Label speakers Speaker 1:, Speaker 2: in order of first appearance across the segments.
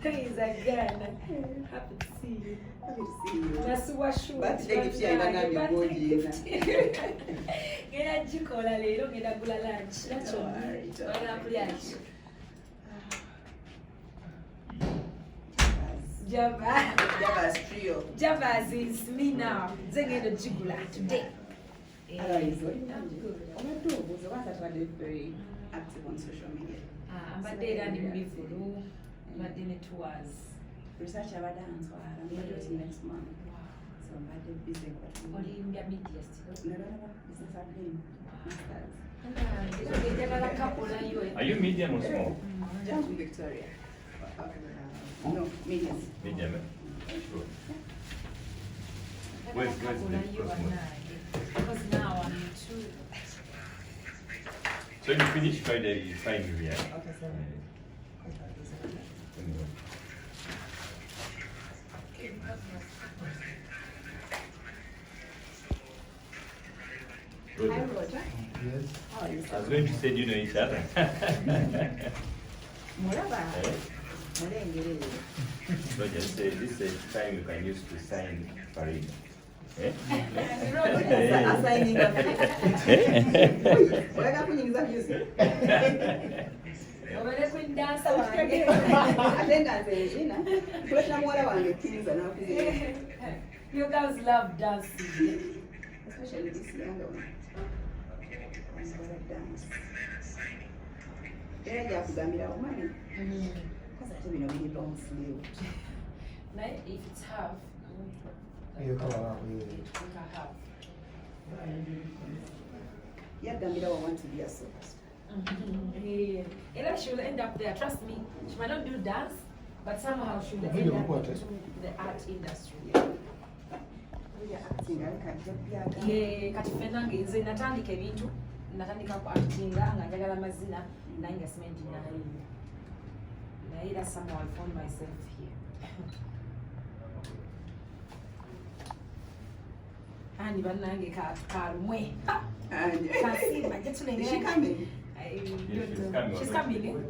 Speaker 1: Please again. Happy to see you.
Speaker 2: Happy to see you.
Speaker 1: That's what she
Speaker 2: But today gift ya ina nami ngoji.
Speaker 1: Ngena jikola lero ngena kula lunch. That's all right. Wala kula lunch.
Speaker 2: Java's trio.
Speaker 1: Javas is me now. Zengena jigula today.
Speaker 2: I'm very active on social media.
Speaker 1: But they are in Bifuru, but then it was
Speaker 2: research about dance. I'm going to do it next month. So I'm very busy.
Speaker 1: Only in their media still.
Speaker 2: No, business admin.
Speaker 3: Are you medium or small?
Speaker 2: Just in Victoria. No, medium.
Speaker 3: Medium. Sure. Where's the Cosmo?
Speaker 1: Because now I'm too.
Speaker 3: So you finish Friday, you find me, yeah?
Speaker 2: Okay, so. Hi, Roger.
Speaker 4: Yes.
Speaker 2: How are you?
Speaker 3: I was going to say, you know each other. Roger said, this is the time you can use to sign Faridah. Eh?
Speaker 2: Assigning music.
Speaker 1: You guys love dancing.
Speaker 2: Especially this younger one. Dance. Long sleeve.
Speaker 1: If it's half,
Speaker 4: You come around with
Speaker 1: it can half.
Speaker 2: Yeah, Damira want to be a superstar.
Speaker 1: Yeah, she will end up there. Trust me, she might not do dance, but somehow she will end up in the art industry. Yeah, katifena ngenze natandika ebintu natandika ku actinga nga njagala mazina naye nga simendi nayo naye era somehow I found myself here. Ani bannange kalumwe kasima jetulengera.
Speaker 2: Is she coming?
Speaker 1: She's coming.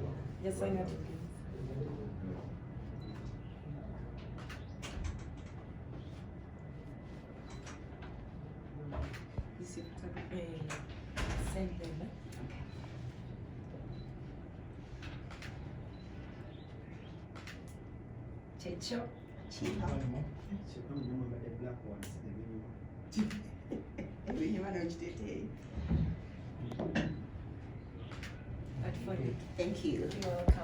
Speaker 1: Yes, I know. Same thing. Checho.
Speaker 2: Thank you.
Speaker 1: You're welcome.